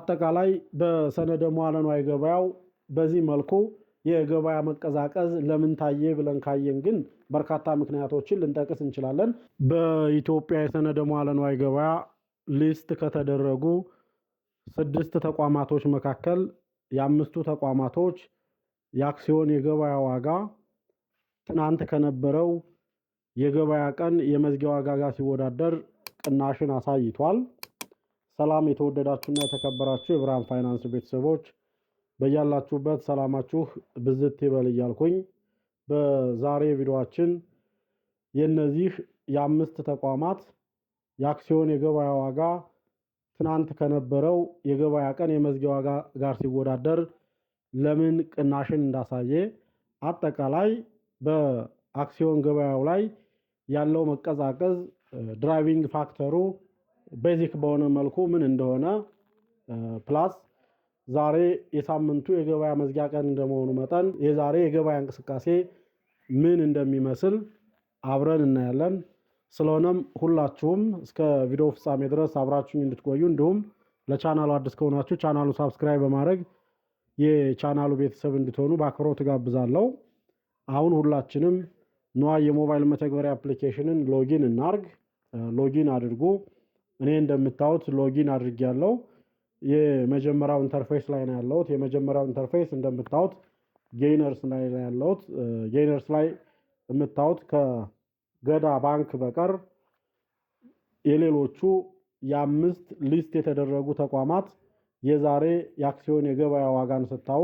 በአጠቃላይ በሰነደ ሙዓለ ንዋይ ገበያው በዚህ መልኩ የገበያ መቀዛቀዝ ለምን ታየ ብለን ካየን ግን በርካታ ምክንያቶችን ልንጠቅስ እንችላለን። በኢትዮጵያ የሰነደ ሙዓለ ንዋይ ገበያ ሊስት ከተደረጉ 6 ተቋማቶች መካከል የአምስቱ ተቋማቶች የአክሲዮን የገበያ ዋጋ ትናንት ከነበረው የገበያ ቀን የመዝጊያ ዋጋ ጋር ሲወዳደር ቅናሽን አሳይቷል። ሰላም የተወደዳችሁና የተከበራችሁ የብርሃን ፋይናንስ ቤተሰቦች በያላችሁበት ሰላማችሁ ብዝት ይበል እያልኩኝ በዛሬ ቪዲዮአችን የነዚህ የአምስት ተቋማት የአክሲዮን የገበያ ዋጋ ትናንት ከነበረው የገበያ ቀን የመዝጊያ ዋጋ ጋር ሲወዳደር ለምን ቅናሽን እንዳሳየ አጠቃላይ በአክሲዮን ገበያው ላይ ያለው መቀዛቀዝ ድራይቪንግ ፋክተሩ ቤዚክ በሆነ መልኩ ምን እንደሆነ ፕላስ ዛሬ የሳምንቱ የገበያ መዝጊያ ቀን እንደመሆኑ መጠን የዛሬ የገበያ እንቅስቃሴ ምን እንደሚመስል አብረን እናያለን። ስለሆነም ሁላችሁም እስከ ቪዲዮ ፍጻሜ ድረስ አብራችሁኝ እንድትቆዩ እንዲሁም ለቻናሉ አዲስ ከሆናችሁ ቻናሉ ሰብስክራይብ በማድረግ የቻናሉ ቤተሰብ እንድትሆኑ በአክብሮት ጋብዛለሁ። አሁን ሁላችንም ንዋይ የሞባይል መተግበሪያ አፕሊኬሽንን ሎጊን እናርግ። ሎጊን አድርጉ። እኔ እንደምታዩት ሎጊን አድርጌያለሁ። የመጀመሪያው ኢንተርፌስ ላይ ነው ያለሁት። የመጀመሪያው ኢንተርፌስ እንደምታዩት ጌይነርስ ላይ ነው ያለሁት። ጌይነርስ ላይ የምታዩት ከገዳ ባንክ በቀር የሌሎቹ የአምስት ሊስት የተደረጉ ተቋማት የዛሬ የአክሲዮን የገበያ ዋጋን ስታዩ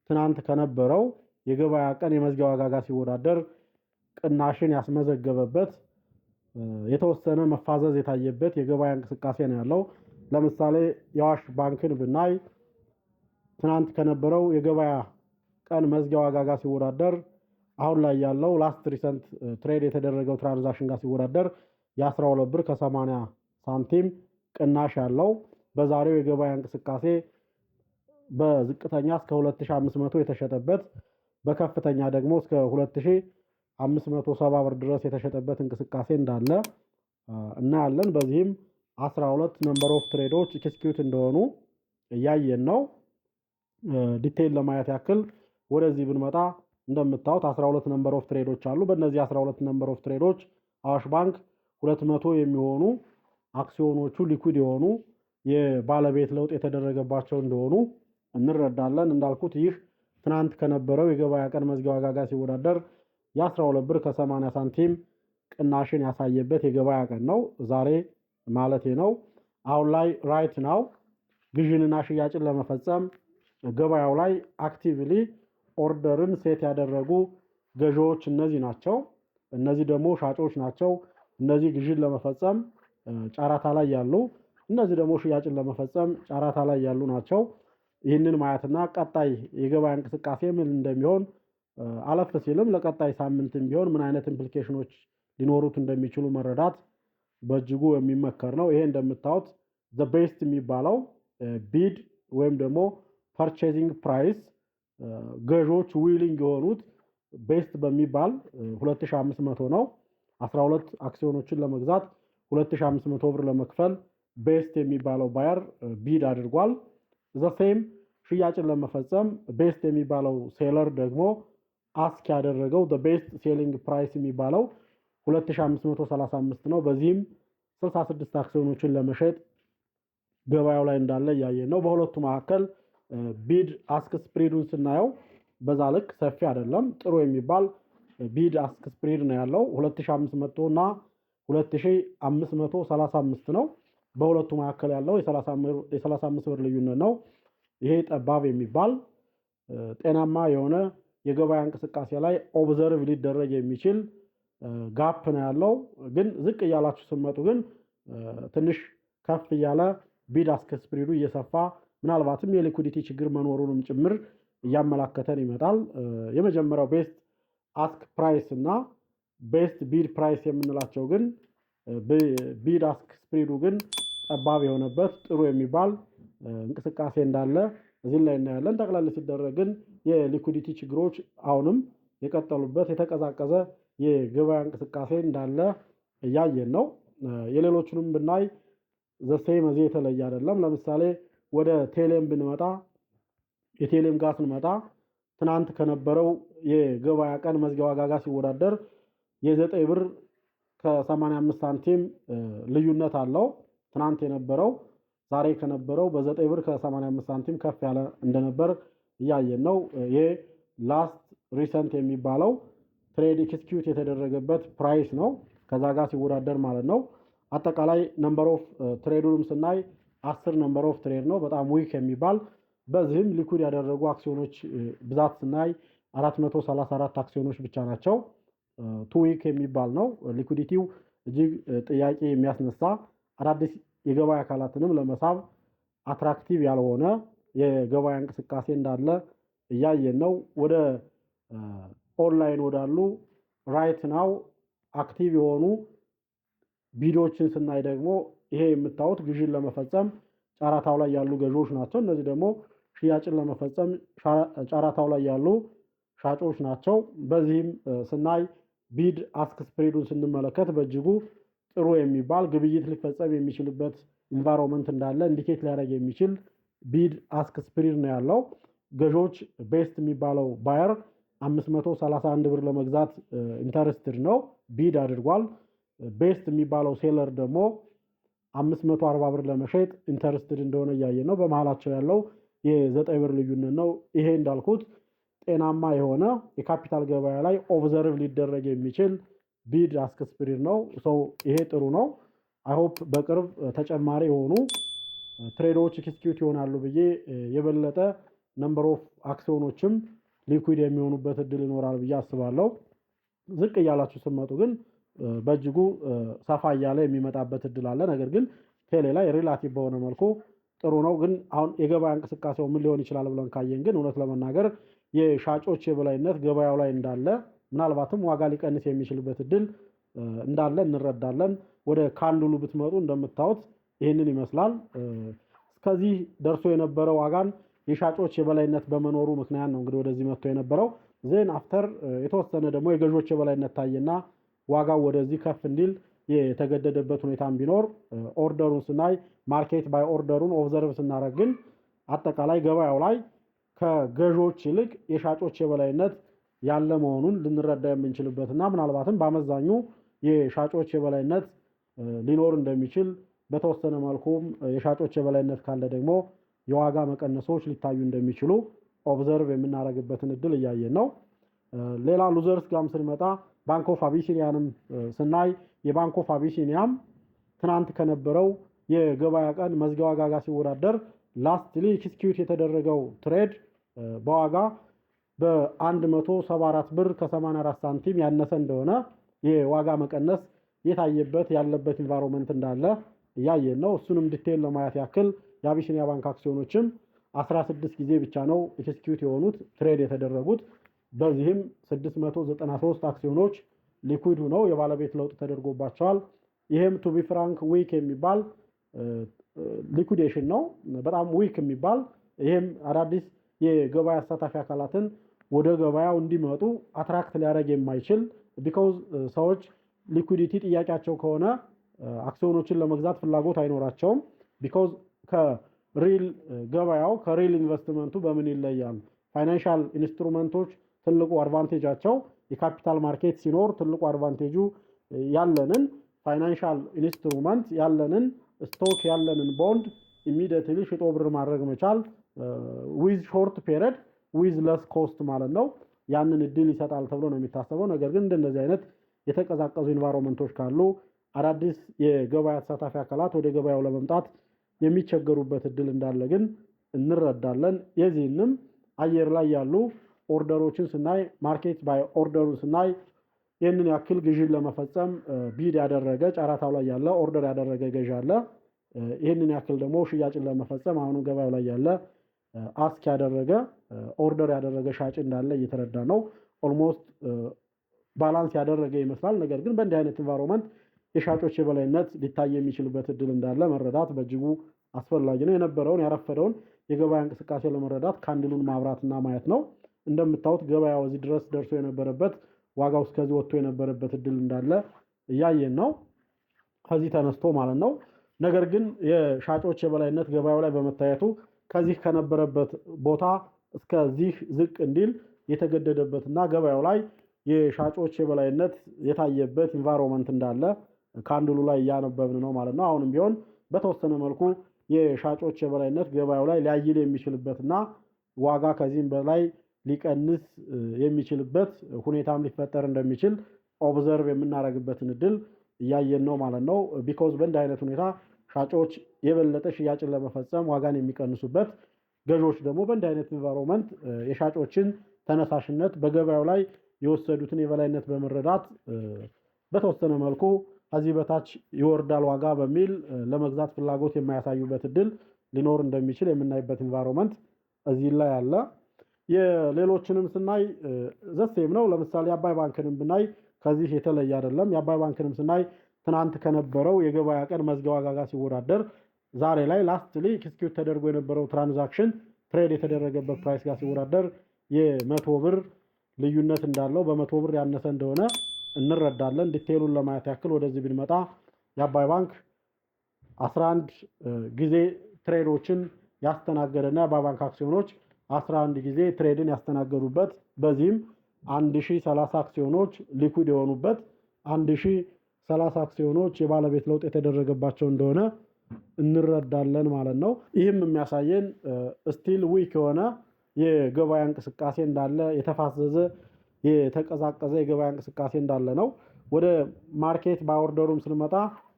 ትናንት ከነበረው የገበያ ቀን የመዝጊያ ዋጋ ጋር ሲወዳደር ቅናሽን ያስመዘገበበት የተወሰነ መፋዘዝ የታየበት የገበያ እንቅስቃሴ ነው ያለው። ለምሳሌ የአዋሽ ባንክን ብናይ ትናንት ከነበረው የገበያ ቀን መዝጊያ ዋጋ ጋር ሲወዳደር አሁን ላይ ያለው ላስት ሪሰንት ትሬድ የተደረገው ትራንዛክሽን ጋር ሲወዳደር የ12 ብር ከ80 ሳንቲም ቅናሽ ያለው በዛሬው የገበያ እንቅስቃሴ በዝቅተኛ እስከ 2500 የተሸጠበት በከፍተኛ ደግሞ እስከ 2570 ብር ድረስ የተሸጠበት እንቅስቃሴ እንዳለ እናያለን። በዚህም 12 ነምበር ኦፍ ትሬዶች ኤክስኪዩት እንደሆኑ እያየን ነው። ዲቴይል ለማየት ያክል ወደዚህ ብንመጣ እንደምታዩት 12 ነምበር ኦፍ ትሬዶች አሉ። በእነዚህ 12 ነምበር ኦፍ ትሬዶች አዋሽ ባንክ 200 የሚሆኑ አክሲዮኖቹ ሊኩዊድ የሆኑ የባለቤት ለውጥ የተደረገባቸው እንደሆኑ እንረዳለን። እንዳልኩት ይህ ትናንት ከነበረው የገበያ ቀን መዝጊያ ዋጋ ጋር ሲወዳደር የ12 ብር ከ80 ሳንቲም ቅናሽን ያሳየበት የገበያ ቀን ነው ዛሬ ማለት ነው። አሁን ላይ ራይት ናው ግዥንና ሽያጭን ለመፈጸም ገበያው ላይ አክቲቭሊ ኦርደርን ሴት ያደረጉ ገዢዎች እነዚህ ናቸው። እነዚህ ደግሞ ሻጮች ናቸው። እነዚህ ግዥን ለመፈጸም ጫራታ ላይ ያሉ፣ እነዚህ ደግሞ ሽያጭን ለመፈጸም ጫራታ ላይ ያሉ ናቸው። ይህንን ማየትና ቀጣይ የገበያ እንቅስቃሴ ምን እንደሚሆን አለፍ ሲልም ለቀጣይ ሳምንትም ቢሆን ምን አይነት ኢምፕሊኬሽኖች ሊኖሩት እንደሚችሉ መረዳት በእጅጉ የሚመከር ነው። ይሄ እንደምታዩት ዘ ቤስት የሚባለው ቢድ ወይም ደግሞ ፐርቼዚንግ ፕራይስ ገዦች ዊሊንግ የሆኑት ቤስት በሚባል 2500 ነው። 12 አክሲዮኖችን ለመግዛት 2500 ብር ለመክፈል ቤስት የሚባለው ባየር ቢድ አድርጓል። ዘሴም ሽያጭን ለመፈጸም ቤስት የሚባለው ሴለር ደግሞ አስክ ያደረገው the best selling price የሚባለው 2535 ነው። በዚህም 66 አክሲዮኖችን ለመሸጥ ገበያው ላይ እንዳለ እያየን ነው። በሁለቱ መካከል ቢድ አስክ ስፕሪዱን ስናየው በዛ ልክ ሰፊ አይደለም። ጥሩ የሚባል ቢድ አስክ ስፕሪድ ነው ያለው 2500 እና 2535 ነው። በሁለቱ መካከል ያለው የ35 ብር ልዩነት ነው። ይሄ ጠባብ የሚባል ጤናማ የሆነ የገበያ እንቅስቃሴ ላይ ኦብዘርቭ ሊደረግ የሚችል ጋፕ ነው ያለው። ግን ዝቅ እያላችሁ ስትመጡ ግን ትንሽ ከፍ እያለ ቢድ አስክ ስፕሪዱ እየሰፋ ምናልባትም የሊኩዊዲቲ ችግር መኖሩንም ጭምር እያመላከተን ይመጣል። የመጀመሪያው ቤስት አስክ ፕራይስ እና ቤስት ቢድ ፕራይስ የምንላቸው ግን ቢድ አስክ ስፕሪዱ ግን ጠባብ የሆነበት ጥሩ የሚባል እንቅስቃሴ እንዳለ እዚህ ላይ እናያለን። ጠቅላላ ሲደረግ ግን የሊኩዊዲቲ ችግሮች አሁንም የቀጠሉበት የተቀዛቀዘ የገበያ እንቅስቃሴ እንዳለ እያየን ነው። የሌሎቹንም ብናይ ዘሴም እዚህ የተለየ አይደለም። ለምሳሌ ወደ ቴሌም ብንመጣ የቴሌም ጋር ስንመጣ ትናንት ከነበረው የገበያ ቀን መዝጊያ ዋጋ ጋር ሲወዳደር የ9 ብር ከ85 ሳንቲም ልዩነት አለው። ትናንት የነበረው ዛሬ ከነበረው በ9 ብር ከ85 ሳንቲም ከፍ ያለ እንደነበር እያየን ነው። ይሄ ላስት ሪሰንት የሚባለው ትሬድ ኤክስኪዩት የተደረገበት ፕራይስ ነው፣ ከዛ ጋር ሲወዳደር ማለት ነው። አጠቃላይ ነምበር ኦፍ ትሬዱንም ስናይ 10 ነምበር ኦፍ ትሬድ ነው፣ በጣም ዊክ የሚባል። በዚህም ሊኩድ ያደረጉ አክሲዮኖች ብዛት ስናይ 434 አክሲዮኖች ብቻ ናቸው። ቱ ዊክ የሚባል ነው። ሊኩዲቲው እጅግ ጥያቄ የሚያስነሳ አዳዲስ የገበያ አካላትንም ለመሳብ አትራክቲቭ ያልሆነ የገበያ እንቅስቃሴ እንዳለ እያየን ነው። ወደ ኦንላይን ወዳሉ ራይት ናው አክቲቭ የሆኑ ቢዶችን ስናይ ደግሞ ይሄ የምታዩት ግዥን ለመፈጸም ጨረታው ላይ ያሉ ገዢዎች ናቸው። እነዚህ ደግሞ ሽያጭን ለመፈጸም ጨረታው ላይ ያሉ ሻጮች ናቸው። በዚህም ስናይ ቢድ አስክ ስፕሬዱን ስንመለከት በእጅጉ ጥሩ የሚባል ግብይት ሊፈጸም የሚችልበት ኢንቫይሮንመንት እንዳለ ኢንዲኬት ሊያደርግ የሚችል ቢድ አስክ ስፕሬድ ነው ያለው። ገዢዎች ቤስት የሚባለው ባየር 531 ብር ለመግዛት ኢንተረስትድ ነው፣ ቢድ አድርጓል። ቤስት የሚባለው ሴለር ደግሞ 540 ብር ለመሸጥ ኢንተረስትድ እንደሆነ እያየ ነው። በመሃላቸው ያለው የ9 ብር ልዩነት ነው። ይሄ እንዳልኩት ጤናማ የሆነ የካፒታል ገበያ ላይ ኦብዘርቭ ሊደረግ የሚችል ቢድ አስክ ስፕሬድ ነው። ሰው ይሄ ጥሩ ነው። አይሆፕ በቅርብ ተጨማሪ የሆኑ ትሬዶች ኤክስኪዩት ይሆናሉ ብዬ የበለጠ ነምበር ኦፍ አክሲዮኖችም ሊኩዊድ የሚሆኑበት እድል ይኖራል ብዬ አስባለሁ። ዝቅ እያላችሁ ስትመጡ ግን በእጅጉ ሰፋ እያለ የሚመጣበት እድል አለ። ነገር ግን ቴሌ ላይ ሪላቲቭ በሆነ መልኩ ጥሩ ነው። ግን አሁን የገበያ እንቅስቃሴው ምን ሊሆን ይችላል ብለን ካየን ግን እውነት ለመናገር የሻጮች የበላይነት ገበያው ላይ እንዳለ፣ ምናልባትም ዋጋ ሊቀንስ የሚችልበት እድል እንዳለ እንረዳለን። ወደ ካንድሉ ብትመጡ እንደምታዩት ይህንን ይመስላል። እስከዚህ ደርሶ የነበረው ዋጋን የሻጮች የበላይነት በመኖሩ ምክንያት ነው እንግዲህ ወደዚህ መጥቶ የነበረው። ዜን አፍተር የተወሰነ ደግሞ የገዢዎች የበላይነት ታየና ዋጋው ወደዚህ ከፍ እንዲል የተገደደበት ሁኔታም ቢኖር ኦርደሩን ስናይ ማርኬት ባይ ኦርደሩን ኦብዘርቭ ስናደርግ ግን አጠቃላይ ገበያው ላይ ከገዢዎች ይልቅ የሻጮች የበላይነት ያለ መሆኑን ልንረዳ የምንችልበትና ምናልባትም በአመዛኙ የሻጮች የበላይነት ሊኖር እንደሚችል፣ በተወሰነ መልኩም የሻጮች የበላይነት ካለ ደግሞ የዋጋ መቀነሶች ሊታዩ እንደሚችሉ ኦብዘርቭ የምናደርግበትን እድል እያየን ነው። ሌላ ሉዘርስ ጋም ስንመጣ ባንክ ኦፍ አቢሲኒያንም ስናይ የባንክ ኦፍ አቢሲኒያም ትናንት ከነበረው የገበያ ቀን መዝጊያ ዋጋ ጋር ሲወዳደር ላስትሊ ኤክስኪዩት የተደረገው ትሬድ በዋጋ በ174 ብር ከ84 ሳንቲም ያነሰ እንደሆነ የዋጋ መቀነስ የታየበት ያለበት ኢንቫይሮንመንት እንዳለ እያየን ነው። እሱንም ዲቴል ለማየት ያክል የአቢሲኒያ ባንክ አክሲዮኖችም 16 ጊዜ ብቻ ነው ኤክስኪዩት የሆኑት ትሬድ የተደረጉት። በዚህም 693 አክሲዮኖች ሊኩዊድ ሆነው የባለቤት ለውጥ ተደርጎባቸዋል። ይሄም ቱ ቢ ፍራንክ ዊክ የሚባል ሊኩዊዴሽን ነው፣ በጣም ዊክ የሚባል። ይሄም አዳዲስ የገበያ አሳታፊ አካላትን ወደ ገበያው እንዲመጡ አትራክት ሊያደርግ የማይችል ቢኮዝ ሰዎች ሊኩዊዲቲ ጥያቄያቸው ከሆነ አክሲዮኖችን ለመግዛት ፍላጎት አይኖራቸውም። ቢኮዝ ከሪል ገበያው ከሪል ኢንቨስትመንቱ በምን ይለያል? ፋይናንሻል ኢንስትሩመንቶች ትልቁ አድቫንቴጃቸው የካፒታል ማርኬት ሲኖር ትልቁ አድቫንቴጁ ያለንን ፋይናንሻል ኢንስትሩመንት ያለንን ስቶክ ያለንን ቦንድ ኢሚዲየትሊ ሽጦ ብር ማድረግ መቻል ዊዝ ሾርት ፔሪድ ዊዝ ለስ ኮስት ማለት ነው። ያንን እድል ይሰጣል ተብሎ ነው የሚታሰበው። ነገር ግን እንደነዚህ አይነት የተቀዛቀዙ ኢንቫይሮንመንቶች ካሉ አዳዲስ የገበያ ተሳታፊ አካላት ወደ ገበያው ለመምጣት የሚቸገሩበት እድል እንዳለ ግን እንረዳለን። የዚህንም አየር ላይ ያሉ ኦርደሮችን ስናይ ማርኬት ባይ ኦርደሩን ስናይ ይህንን ያክል ግዥን ለመፈጸም ቢድ ያደረገ ጨረታው ላይ ያለ ኦርደር ያደረገ ገዥ አለ። ይህንን ያክል ደግሞ ሽያጭን ለመፈጸም አሁኑ ገበያው ላይ ያለ አስክ ያደረገ ኦርደር ያደረገ ሻጭ እንዳለ እየተረዳ ነው። ኦልሞስት ባላንስ ያደረገ ይመስላል። ነገር ግን በእንዲህ አይነት ኢንቫይሮንመንት የሻጮች የበላይነት ሊታይ የሚችልበት እድል እንዳለ መረዳት በእጅጉ አስፈላጊ ነው። የነበረውን ያረፈደውን የገበያ እንቅስቃሴ ለመረዳት ካንድሉን ማብራትና ማየት ነው። እንደምታዩት ገበያው እዚህ ድረስ ደርሶ የነበረበት ዋጋው እስከዚህ ወጥቶ የነበረበት እድል እንዳለ እያየን ነው። ከዚህ ተነስቶ ማለት ነው ነገር ግን የሻጮች የበላይነት ገበያው ላይ በመታየቱ ከዚህ ከነበረበት ቦታ እስከዚህ ዝቅ እንዲል የተገደደበትና ገበያው ላይ የሻጮች የበላይነት የታየበት ኢንቫይሮንመንት እንዳለ ካንድሉ ላይ እያነበብን ነው ማለት ነው። አሁንም ቢሆን በተወሰነ መልኩ የሻጮች የበላይነት ገበያው ላይ ሊያይል የሚችልበትና ዋጋ ከዚህም በላይ ሊቀንስ የሚችልበት ሁኔታም ሊፈጠር እንደሚችል ኦብዘርቭ የምናደርግበትን እድል እያየን ነው ማለት ነው። ቢኮዝ በእንዲህ አይነት ሁኔታ ሻጮች የበለጠ ሽያጭን ለመፈጸም ዋጋን የሚቀንሱበት፣ ገዢዎች ደግሞ በእንዲህ አይነት ኢንቫይሮንመንት የሻጮችን ተነሳሽነት በገበያው ላይ የወሰዱትን የበላይነት በመረዳት በተወሰነ መልኩ ከዚህ በታች ይወርዳል ዋጋ በሚል ለመግዛት ፍላጎት የማያሳዩበት እድል ሊኖር እንደሚችል የምናይበት ኢንቫይሮንመንት እዚህ ላይ አለ። የሌሎችንም ስናይ ዘሴም ነው። ለምሳሌ የአባይ ባንክንም ብናይ ከዚህ የተለየ አይደለም። የአባይ ባንክንም ስናይ ትናንት ከነበረው የገበያ ቀን መዝጊያ ዋጋ ጋር ሲወዳደር ዛሬ ላይ ላስትሊ ኤክስኪዩት ተደርጎ የነበረው ትራንዛክሽን ትሬድ የተደረገበት ፕራይስ ጋር ሲወዳደር የ100 ብር ልዩነት እንዳለው በ100 ብር ያነሰ እንደሆነ እንረዳለን። ዲቴሉን ለማየት ያክል ወደዚህ ብንመጣ የአባይ ባንክ 11 ጊዜ ትሬዶችን ያስተናገደና የአባይ ባንክ አክሲዮኖች 11 ጊዜ ትሬድን ያስተናገዱበት፣ በዚህም 1030 አክሲዮኖች ሊኩዊድ የሆኑበት፣ 1030 አክሲዮኖች የባለቤት ለውጥ የተደረገባቸው እንደሆነ እንረዳለን ማለት ነው። ይህም የሚያሳየን ስቲል ዊክ የሆነ የገበያ እንቅስቃሴ እንዳለ፣ የተፋዘዘ የተቀዛቀዘ የገበያ እንቅስቃሴ እንዳለ ነው። ወደ ማርኬት ባወርደሩም ስንመጣ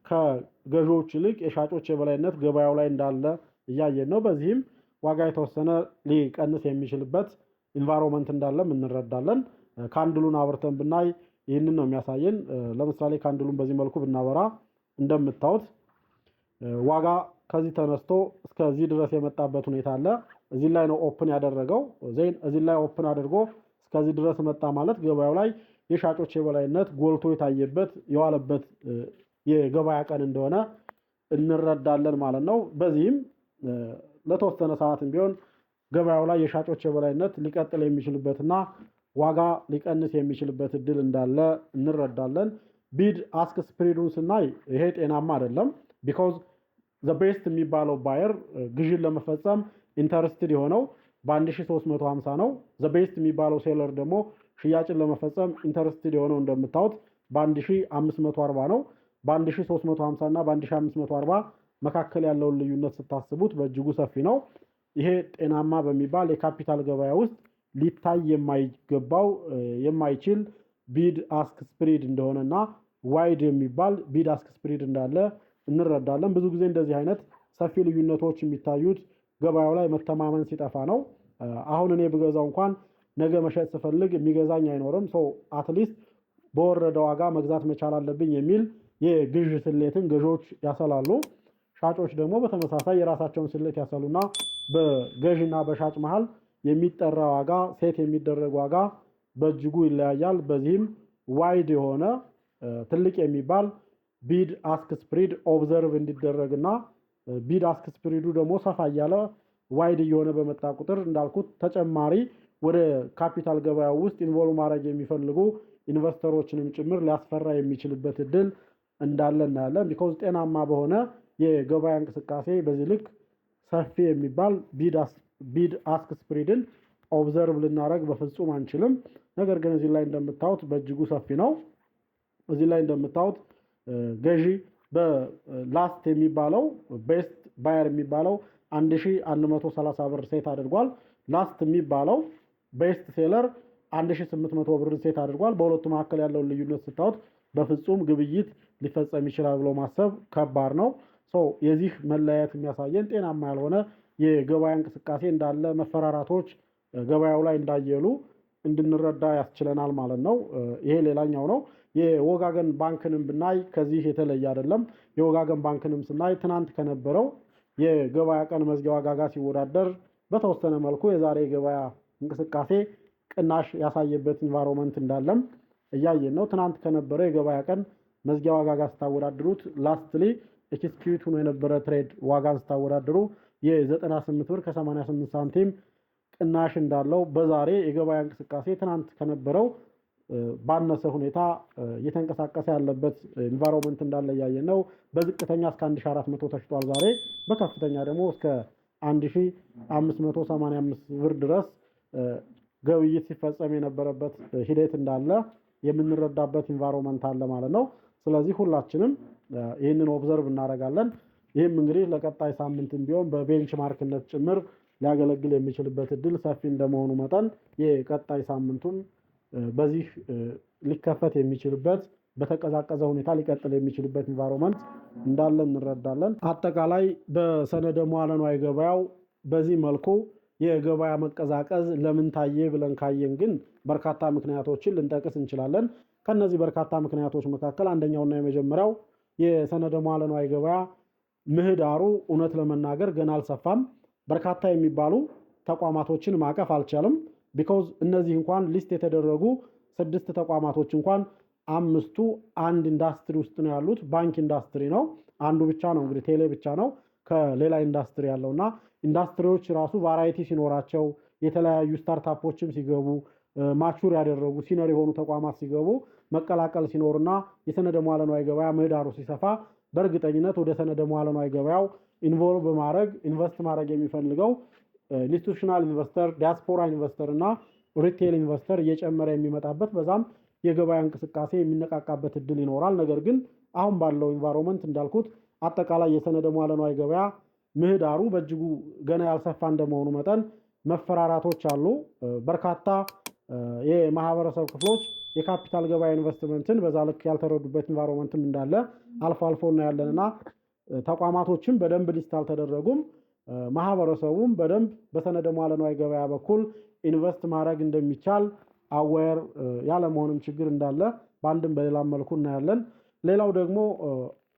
ከገዢዎች ይልቅ የሻጮች የበላይነት ገበያው ላይ እንዳለ እያየን ነው። በዚህም ዋጋ የተወሰነ ሊቀንስ የሚችልበት ኢንቫይሮንመንት እንዳለም እንረዳለን። ካንድሉን አብርተን ብናይ ይህንን ነው የሚያሳየን። ለምሳሌ ካንድሉን በዚህ መልኩ ብናበራ እንደምታዩት ዋጋ ከዚህ ተነስቶ እስከዚህ ድረስ የመጣበት ሁኔታ አለ። እዚህ ላይ ነው ኦፕን ያደረገው። ዜን እዚህ ላይ ኦፕን አድርጎ እስከዚህ ድረስ መጣ ማለት ገበያው ላይ የሻጮች የበላይነት ጎልቶ የታየበት የዋለበት የገበያ ቀን እንደሆነ እንረዳለን ማለት ነው። በዚህም ለተወሰነ ሰዓትም ቢሆን ገበያው ላይ የሻጮች የበላይነት ሊቀጥል የሚችልበትና ዋጋ ሊቀንስ የሚችልበት እድል እንዳለ እንረዳለን። ቢድ አስክ ስፕሪዱን ስናይ ይሄ ጤናማ አይደለም። ቢኮዝ ዘ ቤስት የሚባለው ባየር ግዥን ለመፈጸም ኢንተረስትድ የሆነው በ1350 ነው። ዘ ቤስት የሚባለው ሴለር ደግሞ ሽያጭን ለመፈጸም ኢንተረስትድ የሆነው እንደምታዩት በ1540 ነው። በ1350 እና በ1540 መካከል ያለውን ልዩነት ስታስቡት በእጅጉ ሰፊ ነው። ይሄ ጤናማ በሚባል የካፒታል ገበያ ውስጥ ሊታይ የማይገባው የማይችል ቢድ አስክ ስፕሪድ እንደሆነና ዋይድ የሚባል ቢድ አስክ ስፕሪድ እንዳለ እንረዳለን። ብዙ ጊዜ እንደዚህ አይነት ሰፊ ልዩነቶች የሚታዩት ገበያው ላይ መተማመን ሲጠፋ ነው። አሁን እኔ ብገዛው እንኳን ነገ መሸጥ ስፈልግ የሚገዛኝ አይኖርም። አትሊስት በወረደ ዋጋ መግዛት መቻል አለብኝ የሚል የግዥ ስሌትን ገዢዎች ያሰላሉ። ሻጮች ደግሞ በተመሳሳይ የራሳቸውን ስሌት ያሰሉና በገዥና በሻጭ መሃል የሚጠራ ዋጋ ሴት የሚደረግ ዋጋ በእጅጉ ይለያያል። በዚህም ዋይድ የሆነ ትልቅ የሚባል ቢድ አስክ ስፕሪድ ኦብዘርቭ እንዲደረግና ቢድ አስክ ስፕሪዱ ደግሞ ሰፋ እያለ ዋይድ እየሆነ በመጣ ቁጥር እንዳልኩት ተጨማሪ ወደ ካፒታል ገበያ ውስጥ ኢንቮልቭ ማድረግ የሚፈልጉ ኢንቨስተሮችንም ጭምር ሊያስፈራ የሚችልበት እድል እንዳለ እናያለን። ቢኮዝ ጤናማ በሆነ የገበያ እንቅስቃሴ በዚህ ልክ ሰፊ የሚባል ቢድ አስክ ስፕሪድን ኦብዘርቭ ልናደረግ በፍጹም አንችልም። ነገር ግን እዚህ ላይ እንደምታዩት በእጅጉ ሰፊ ነው። እዚህ ላይ እንደምታዩት ገዢ በላስት የሚባለው ቤስት ባየር የሚባለው 1130 ብር ሴት አድርጓል። ላስት የሚባለው ቤስት ሴለር 1800 ብር ሴት አድርጓል። በሁለቱ መካከል ያለውን ልዩነት ስታዩት በፍጹም ግብይት ሊፈጸም ይችላል ብሎ ማሰብ ከባድ ነው። የዚህ መለያየት የሚያሳየን ጤናማ ያልሆነ የገበያ እንቅስቃሴ እንዳለ፣ መፈራራቶች ገበያው ላይ እንዳየሉ እንድንረዳ ያስችለናል ማለት ነው። ይሄ ሌላኛው ነው። የወጋገን ባንክንም ብናይ ከዚህ የተለየ አይደለም። የወጋገን ባንክንም ስናይ ትናንት ከነበረው የገበያ ቀን መዝጊያ ዋጋ ጋር ሲወዳደር በተወሰነ መልኩ የዛሬ የገበያ እንቅስቃሴ ቅናሽ ያሳየበት ኢንቫይሮንመንት እንዳለም እያየን ነው። ትናንት ከነበረው የገበያ ቀን መዝጊያ ዋጋ ጋር ስታወዳድሩት ላስትሊ ኤክስኪዩት ሆኖ የነበረ ትሬድ ዋጋን ስታወዳድሩ የ98 ብር ከ88 ሳንቲም ቅናሽ እንዳለው በዛሬ የገበያ እንቅስቃሴ ትናንት ከነበረው ባነሰ ሁኔታ እየተንቀሳቀሰ ያለበት ኢንቫይሮንመንት እንዳለ እያየን ነው። በዝቅተኛ እስከ 1400 ተሽጧል ዛሬ፣ በከፍተኛ ደግሞ እስከ 1585 ብር ድረስ ግብይት ሲፈጸም የነበረበት ሂደት እንዳለ የምንረዳበት ኢንቫይሮንመንት አለ ማለት ነው። ስለዚህ ሁላችንም ይህንን ኦብዘርቭ እናደርጋለን። ይህም እንግዲህ ለቀጣይ ሳምንትም ቢሆን በቤንች ማርክነት ጭምር ሊያገለግል የሚችልበት እድል ሰፊ እንደመሆኑ መጠን የቀጣይ ሳምንቱን በዚህ ሊከፈት የሚችልበት በተቀዛቀዘ ሁኔታ ሊቀጥል የሚችልበት ኢንቫይሮንመንት እንዳለ እንረዳለን። አጠቃላይ በሰነደ መዋለ ንዋይ ገበያው በዚህ መልኩ የገበያ መቀዛቀዝ ለምን ታየ ብለን ካየን ግን በርካታ ምክንያቶችን ልንጠቅስ እንችላለን። ከነዚህ በርካታ ምክንያቶች መካከል አንደኛውና የመጀመሪያው የሰነደ መዋለ ንዋይ ገበያ ምህዳሩ እውነት ለመናገር ገና አልሰፋም። በርካታ የሚባሉ ተቋማቶችን ማቀፍ አልቻለም። ቢኮዝ እነዚህ እንኳን ሊስት የተደረጉ 6 ተቋማቶች እንኳን 5ቱ አንድ ኢንዱስትሪ ውስጥ ነው ያሉት። ባንክ ኢንዱስትሪ ነው አንዱ ብቻ ነው እንግዲህ ቴሌ ብቻ ነው ከሌላ ኢንዱስትሪ ያለውና ኢንዱስትሪዎች ራሱ ቫራይቲ ሲኖራቸው የተለያዩ ስታርታፖችም ሲገቡ ማቹር ያደረጉ ሲነር የሆኑ ተቋማት ሲገቡ መቀላቀል ሲኖርና የሰነደ መዋለ ንዋይ ገበያ ምህዳሩ ሲሰፋ በእርግጠኝነት ወደ ሰነደ መዋለ ንዋይ ገበያው ኢንቮልቭ በማድረግ ኢንቨስት ማድረግ የሚፈልገው ኢንስቲቱሽናል ኢንቨስተር፣ ዲያስፖራ ኢንቨስተር እና ሪቴል ኢንቨስተር እየጨመረ የሚመጣበት በዛም የገበያ እንቅስቃሴ የሚነቃቃበት እድል ይኖራል። ነገር ግን አሁን ባለው ኢንቫይሮንመንት እንዳልኩት አጠቃላይ የሰነደ መዋለ ንዋይ ገበያ ምህዳሩ በእጅጉ ገና ያልሰፋ እንደመሆኑ መጠን መፈራራቶች አሉ። በርካታ የማህበረሰብ ክፍሎች የካፒታል ገበያ ኢንቨስትመንትን በዛ ልክ ያልተረዱበት ኢንቫይሮንመንትም እንዳለ አልፎ አልፎ እናያለንና ተቋማቶችም በደንብ ሊስት አልተደረጉም። ማህበረሰቡም በደንብ በሰነደ መዋለ ንዋይ ገበያ በኩል ኢንቨስት ማድረግ እንደሚቻል አዌር ያለመሆንም ችግር እንዳለ በአንድም በሌላም መልኩ እናያለን። ሌላው ደግሞ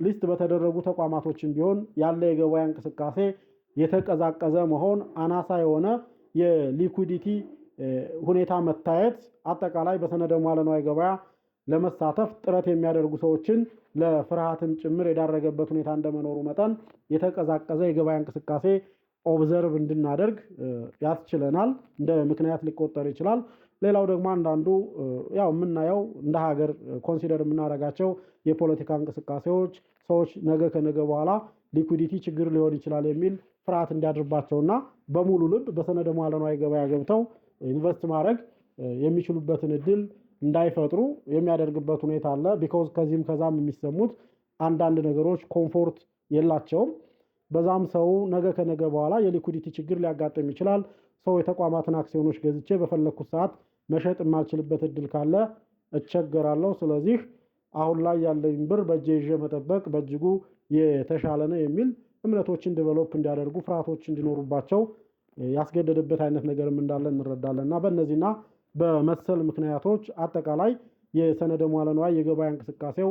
ሊስት በተደረጉ ተቋማቶችም ቢሆን ያለ የገበያ እንቅስቃሴ የተቀዛቀዘ መሆን፣ አናሳ የሆነ የሊኩዊዲቲ ሁኔታ መታየት አጠቃላይ በሰነደ መዋለ ንዋይ ገበያ ለመሳተፍ ጥረት የሚያደርጉ ሰዎችን ለፍርሃትም ጭምር የዳረገበት ሁኔታ እንደመኖሩ መጠን የተቀዛቀዘ የገበያ እንቅስቃሴ ኦብዘርቭ እንድናደርግ ያስችለናል። እንደ ምክንያት ሊቆጠር ይችላል። ሌላው ደግሞ አንዳንዱ ያው የምናየው እንደ ሀገር ኮንሲደር የምናደርጋቸው የፖለቲካ እንቅስቃሴዎች ሰዎች ነገ ከነገ በኋላ ሊኩዊዲቲ ችግር ሊሆን ይችላል የሚል ፍርሃት እንዲያድርባቸውና በሙሉ ልብ በሰነደ መዋለ ንዋይ ገበያ ገብተው ኢንቨስት ማድረግ የሚችሉበትን እድል እንዳይፈጥሩ የሚያደርግበት ሁኔታ አለ። ቢኮዝ ከዚህም ከዛም የሚሰሙት አንዳንድ ነገሮች ኮምፎርት የላቸውም። በዛም ሰው ነገ ከነገ በኋላ የሊኩዊዲቲ ችግር ሊያጋጥም ይችላል። ሰው የተቋማትን አክሲዮኖች ገዝቼ በፈለግኩት ሰዓት መሸጥ የማልችልበት እድል ካለ እቸገራለሁ። ስለዚህ አሁን ላይ ያለኝ ብር በእጄ ይዤ መጠበቅ በእጅጉ የተሻለ ነው የሚል እምነቶችን ዲቨሎፕ እንዲያደርጉ ፍርሃቶች እንዲኖሩባቸው ያስገደደበት አይነት ነገርም እንዳለ እንረዳለን እና በእነዚህና በመሰል ምክንያቶች አጠቃላይ የሰነደ መዋለ ንዋይ የገበያ እንቅስቃሴው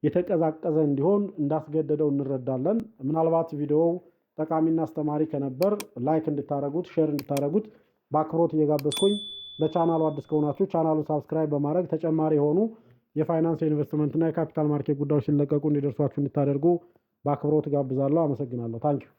የተቀዛቀዘ እንዲሆን እንዳስገደደው እንረዳለን። ምናልባት ቪዲዮው ጠቃሚና አስተማሪ ከነበር ላይክ እንድታረጉት፣ ሼር እንድታረጉት በአክብሮት እየጋበዝኩኝ ለቻናሉ አዲስ ከሆናችሁ ቻናሉን ሳብስክራይብ በማድረግ ተጨማሪ የሆኑ የፋይናንስ የኢንቨስትመንትና የካፒታል ማርኬት ጉዳዮች ሲለቀቁ እንዲደርሷችሁ እንድታደርጉ በአክብሮት ጋብዛለሁ። አመሰግናለሁ። ታንኪዩ